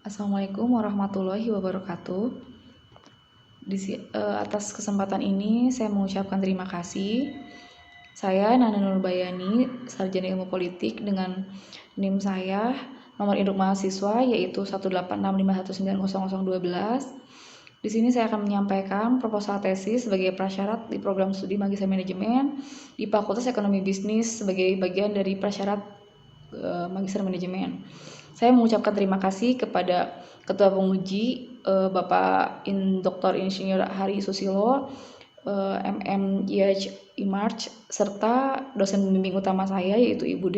Assalamualaikum warahmatullahi wabarakatuh. Atas kesempatan ini saya mengucapkan terima kasih. Saya Nana Nurbayani, sarjana ilmu politik dengan NIM saya, nomor induk mahasiswa yaitu 18651900012. Di sini saya akan menyampaikan proposal tesis sebagai prasyarat di program studi Magister Manajemen di Fakultas Ekonomi Bisnis sebagai bagian dari prasyarat Magister Manajemen. Saya mengucapkan terima kasih kepada Ketua Penguji Bapak Dr. Insinyur Hari Susilo, MM IH Imarch, serta dosen pembimbing utama saya yaitu Ibu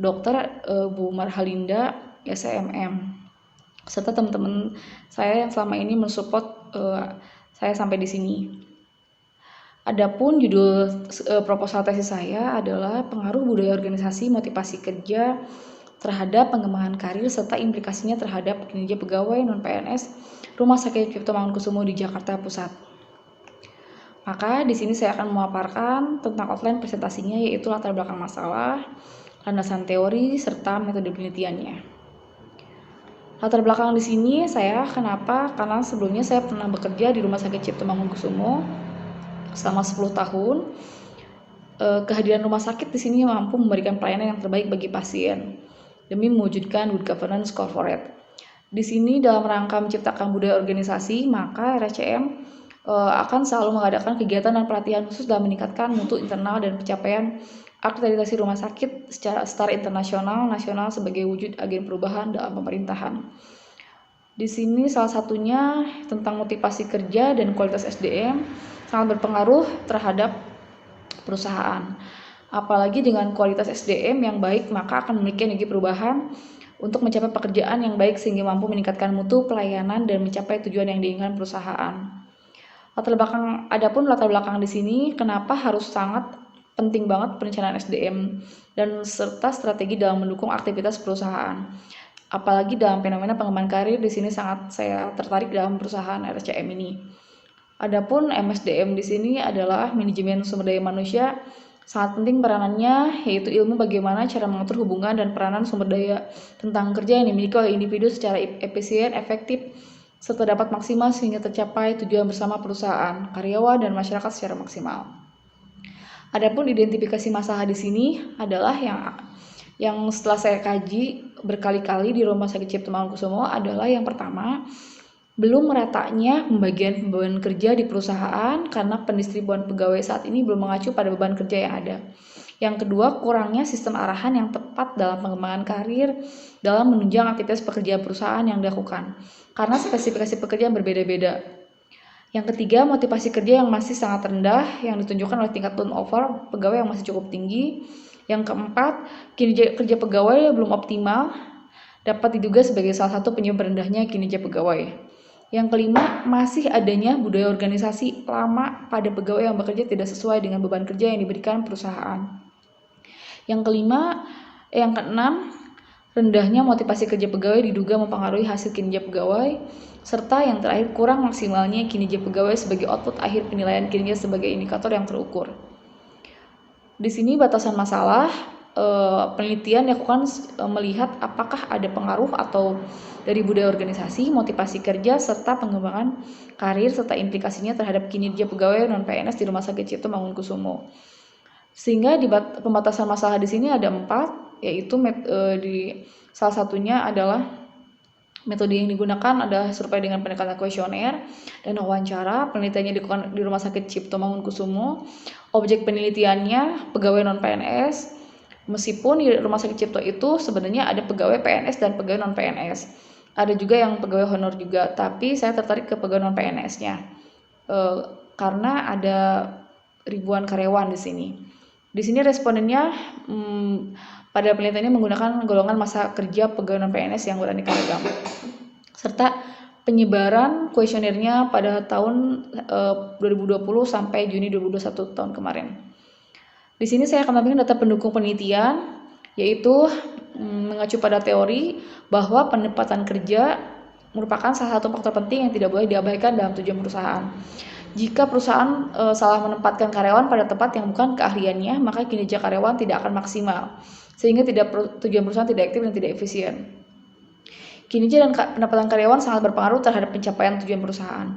Dr. Bu Marhalinda SMM, serta teman-teman saya yang selama ini mensupport saya sampai di sini. Adapun judul proposal tesis saya adalah pengaruh budaya organisasi motivasi kerja terhadap pengembangan karir serta implikasinya terhadap kinerja pegawai non-PNS Rumah Sakit Cipto Mangunkusumo di Jakarta Pusat. Maka di sini saya akan memaparkan tentang outline presentasinya, yaitu latar belakang masalah, landasan teori, serta metode penelitiannya. Latar belakang di sini saya kenapa? Karena sebelumnya saya pernah bekerja di Rumah Sakit Cipto Mangunkusumo selama 10 tahun. Kehadiran rumah sakit di sini mampu memberikan pelayanan yang terbaik bagi pasien demi mewujudkan good governance corporate. Di sini dalam rangka menciptakan budaya organisasi, maka RSCM akan selalu mengadakan kegiatan dan pelatihan khusus dalam meningkatkan mutu internal dan pencapaian akreditasi rumah sakit secara internasional, nasional sebagai wujud agen perubahan dalam pemerintahan. Di sini salah satunya tentang motivasi kerja dan kualitas SDM sangat berpengaruh terhadap perusahaan. Apalagi dengan kualitas SDM yang baik, maka akan memiliki energi perubahan untuk mencapai pekerjaan yang baik sehingga mampu meningkatkan mutu pelayanan dan mencapai tujuan yang diinginkan perusahaan. Adapun latar belakang di sini kenapa harus sangat penting banget perencanaan SDM dan serta strategi dalam mendukung aktivitas perusahaan. Apalagi dalam fenomena pengembangan karir, di sini sangat saya tertarik dalam perusahaan RSCM ini. Adapun MSDM di sini adalah manajemen sumber daya manusia. Sangat penting peranannya, yaitu ilmu bagaimana cara mengatur hubungan dan peranan sumber daya tentang kerja yang dimiliki oleh individu secara efisien, efektif, serta dapat maksimal sehingga tercapai tujuan bersama perusahaan, karyawan, dan masyarakat secara maksimal. Adapun identifikasi masalah di sini adalah yang setelah saya kaji berkali-kali di Rumah Sakit Cipto Mangunkusumo adalah yang pertama, belum meratanya pembagian beban kerja di perusahaan karena pendistribuan pegawai saat ini belum mengacu pada beban kerja yang ada. Yang kedua, kurangnya sistem arahan yang tepat dalam pengembangan karir dalam menunjang aktivitas pekerjaan perusahaan yang dilakukan karena spesifikasi pekerjaan berbeda-beda. Yang ketiga, motivasi kerja yang masih sangat rendah yang ditunjukkan oleh tingkat turnover pegawai yang masih cukup tinggi. Yang keempat, kinerja kerja pegawai belum optimal dapat diduga sebagai salah satu penyebab rendahnya kinerja pegawai. Yang kelima, masih adanya budaya organisasi lama pada pegawai yang bekerja tidak sesuai dengan beban kerja yang diberikan perusahaan. Yang keenam, rendahnya motivasi kerja pegawai diduga mempengaruhi hasil kinerja pegawai. Serta yang terakhir, kurang maksimalnya kinerja pegawai sebagai output akhir penilaian kinerja sebagai indikator yang terukur. Di sini batasan masalah. Penelitian dilakukan melihat apakah ada pengaruh atau dari budaya organisasi, motivasi kerja, serta pengembangan karir serta implikasinya terhadap kinerja pegawai non-PNS di Rumah Sakit Cipto Mangunkusumo. Sehingga di pembatasan masalah di sini ada 4, yaitu salah satunya adalah metode yang digunakan adalah survei dengan pendekatan kuesioner dan wawancara. Penelitiannya di Rumah Sakit Cipto Mangunkusumo. Objek penelitiannya pegawai non-PNS. Meskipun di Rumah Sakit Cipto itu sebenarnya ada pegawai PNS dan pegawai non-PNS. Ada juga yang pegawai honor juga, tapi saya tertarik ke pegawai non-PNS-nya. Karena ada ribuan karyawan di sini. Di sini respondennya pada penelitiannya menggunakan golongan masa kerja pegawai non-PNS yang beraneka ragam. Serta penyebaran kuesionernya pada tahun 2020 sampai Juni 2021 tahun kemarin. Di sini saya akan tampilkan data pendukung penelitian, yaitu mengacu pada teori bahwa penempatan kerja merupakan salah satu faktor penting yang tidak boleh diabaikan dalam tujuan perusahaan. Jika perusahaan salah menempatkan karyawan pada tempat yang bukan keahliannya, maka kinerja karyawan tidak akan maksimal, sehingga tujuan perusahaan tidak aktif dan tidak efisien. Kinerja dan pendapatan karyawan sangat berpengaruh terhadap pencapaian tujuan perusahaan.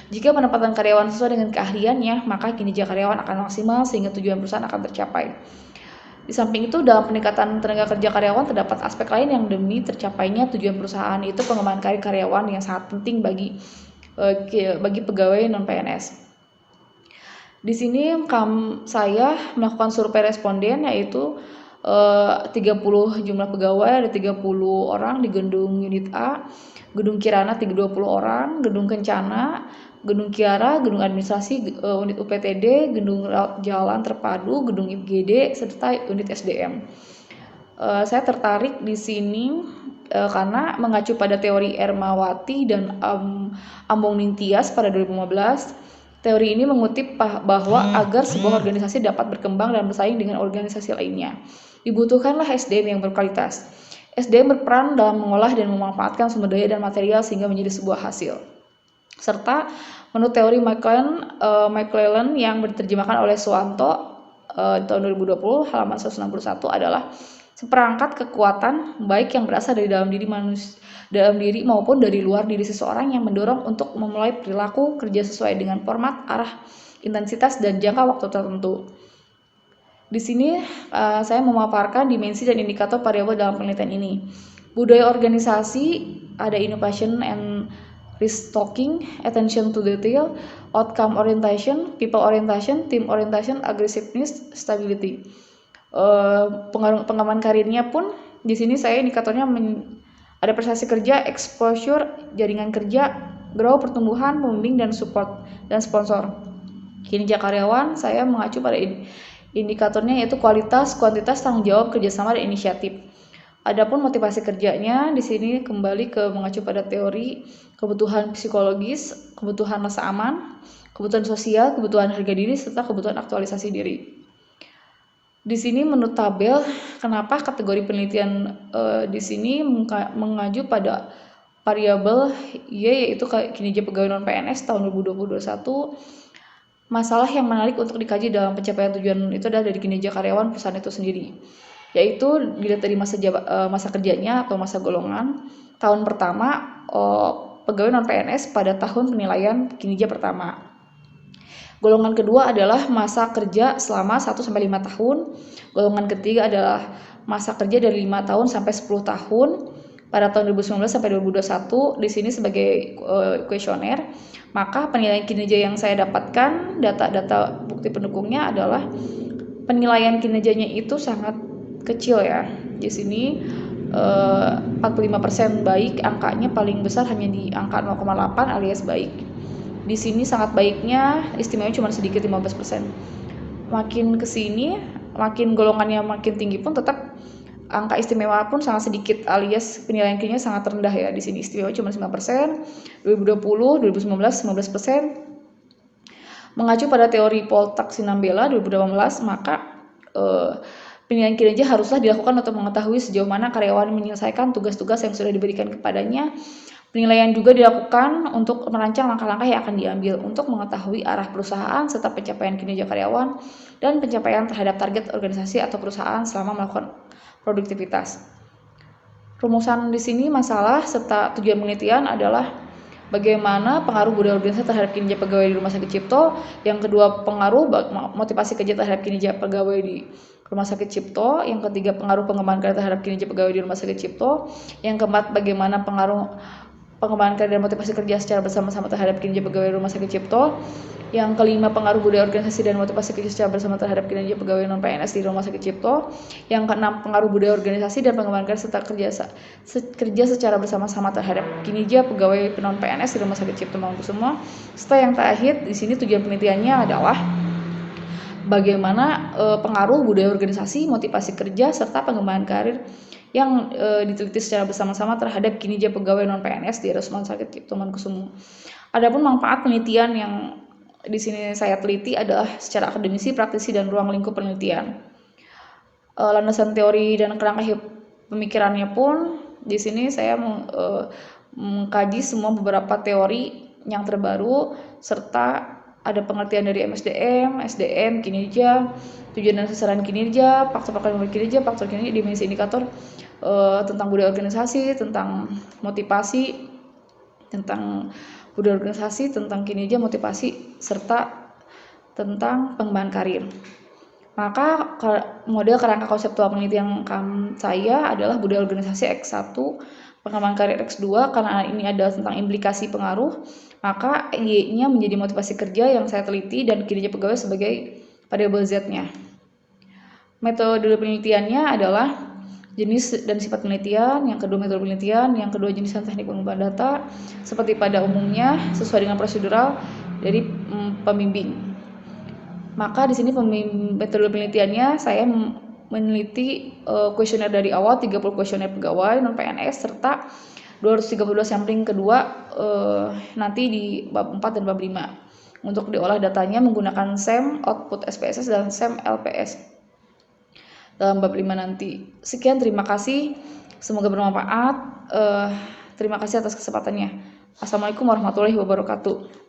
Jika pendapatan karyawan sesuai dengan keahliannya, maka kinerja karyawan akan maksimal sehingga tujuan perusahaan akan tercapai. Di samping itu, dalam peningkatan tenaga kerja karyawan terdapat aspek lain yang demi tercapainya tujuan perusahaan, yaitu pengembangan karir karyawan yang sangat penting bagi pegawai non-PNS. Di sini saya melakukan survei responden, yaitu 30 jumlah pegawai, ada 30 orang di gedung unit A, gedung Kirana 20 orang, gedung Kencana, gedung Kiara, gedung administrasi, unit UPTD, gedung jalan terpadu, gedung IGD, serta unit SDM. Saya tertarik di sini karena mengacu pada teori Ermawati dan Ambong Nintias pada 2015. Teori ini mengutip bahwa agar sebuah organisasi dapat berkembang dan bersaing dengan organisasi lainnya, dibutuhkanlah SDM yang berkualitas. SDM berperan dalam mengolah dan memanfaatkan sumber daya dan material sehingga menjadi sebuah hasil. Serta menurut teori McClellan yang diterjemahkan oleh Suwanto tahun 2020 halaman 161 adalah seperangkat kekuatan baik yang berasal dari dalam diri maupun dari luar diri seseorang yang mendorong untuk memulai perilaku kerja sesuai dengan format, arah, intensitas, dan jangka waktu tertentu. Di sini saya memaparkan dimensi dan indikator variabel dalam penelitian ini. Budaya organisasi ada innovation and restocking, attention to detail, outcome orientation, people orientation, team orientation, aggressiveness, stability. Pengembangan karirnya pun di sini saya indikatornya ada prestasi kerja, exposure, jaringan kerja, grow, pertumbuhan, pembimbing, dan support dan sponsor. Kinerja karyawan saya mengacu pada indikatornya yaitu kualitas, kuantitas, tanggung jawab, kerjasama, dan inisiatif. Adapun motivasi kerjanya di sini kembali ke mengacu pada teori kebutuhan psikologis, kebutuhan rasa aman, kebutuhan sosial, kebutuhan harga diri, serta kebutuhan aktualisasi diri. Di sini menurut tabel, kenapa kategori penelitian di sini mengacu pada variabel Y yaitu kinerja pegawai non-PNS tahun 2021. Masalah yang menarik untuk dikaji dalam pencapaian tujuan itu adalah dari kinerja karyawan perusahaan itu sendiri, yaitu dilihat dari masa kerjanya atau masa golongan. Tahun pertama pegawai non-PNS pada tahun penilaian kinerja pertama. Golongan kedua adalah masa kerja selama 1-5 tahun. Golongan ketiga adalah masa kerja dari 5 tahun sampai 10 tahun pada tahun 2019 sampai 2021. Di sini sebagai kuesioner, maka penilaian kinerja yang saya dapatkan, data-data bukti pendukungnya adalah penilaian kinerjanya itu sangat kecil ya. Di sini 45% baik, angkanya paling besar hanya di angka 0,8 alias baik. Di sini sangat baiknya istimewa cuma sedikit 15%. Makin kesini, makin golongannya makin tinggi pun tetap angka istimewa pun sangat sedikit alias penilaian kinerjanya sangat rendah ya. Di sini istimewa cuma 5%, 2020, 2019 15%. Mengacu pada teori Poltak Sinambela 2018, maka penilaian kinerja haruslah dilakukan untuk mengetahui sejauh mana karyawan menyelesaikan tugas-tugas yang sudah diberikan kepadanya. Penilaian juga dilakukan untuk merancang langkah-langkah yang akan diambil untuk mengetahui arah perusahaan serta pencapaian kinerja karyawan dan pencapaian terhadap target organisasi atau perusahaan selama melakukan produktivitas. Rumusan di sini masalah serta tujuan penelitian adalah bagaimana pengaruh budaya organisasi terhadap kinerja pegawai di Rumah Sakit Cipto. Yang kedua, pengaruh motivasi kerja terhadap kinerja pegawai di Rumah Sakit Cipto. Yang ketiga, pengaruh pengembangan karir terhadap kinerja pegawai di Rumah Sakit Cipto. Yang keempat, bagaimana pengaruh pengembangan karir dan motivasi kerja secara bersama-sama terhadap kinerja pegawai Rumah Sakit Cipto. Yang kelima, pengaruh budaya organisasi dan motivasi kerja secara bersama terhadap kinerja pegawai non-PNS di Rumah Sakit Cipto. Yang keenam, pengaruh budaya organisasi dan pengembangan karir serta kerja secara bersama-sama terhadap kinerja pegawai non-PNS di Rumah Sakit Cipto Mangunkusumo. Serta yang terakhir, di sini tujuan penelitiannya adalah bagaimana pengaruh budaya organisasi, motivasi kerja serta pengembangan karir yang diteliti secara bersama-sama terhadap kinerja pegawai non-PNS di Rumah Sakit Cipto Mangunkusumo. Adapun manfaat penelitian yang di sini saya teliti adalah secara akademisi, praktisi, dan ruang lingkup penelitian. Landasan teori dan kerangka pemikirannya pun di sini saya mengkaji semua beberapa teori yang terbaru serta ada pengertian dari MSDM, SDM, kinerja, tujuan dan sasaran kinerja, faktor kinerja, dimensi indikator, tentang budaya organisasi, tentang motivasi, tentang budaya organisasi, tentang kinerja, motivasi, serta tentang pengembangan karir. Maka model kerangka konseptual penelitian saya adalah budaya organisasi X1, pengembangan karir X2, karena ini adalah tentang implikasi pengaruh, maka Y-nya menjadi motivasi kerja yang saya teliti dan kinerja pegawai sebagai variabel Z-nya. Metode penelitiannya adalah jenis dan sifat penelitian, yang kedua metode penelitian, yang kedua jenis dan teknik pengembangan data, seperti pada umumnya sesuai dengan prosedural dari pembimbing. Maka di sini metode penelitiannya saya meneliti kuesioner dari awal 30 kuesioner pegawai non PNS serta 232 sampling kedua nanti di bab 4 dan bab 5. Untuk diolah datanya menggunakan SEM output SPSS dan SEM LPS dalam bab 5 nanti. Sekian, terima kasih. Semoga bermanfaat. Terima kasih atas kesempatannya. Assalamualaikum warahmatullahi wabarakatuh.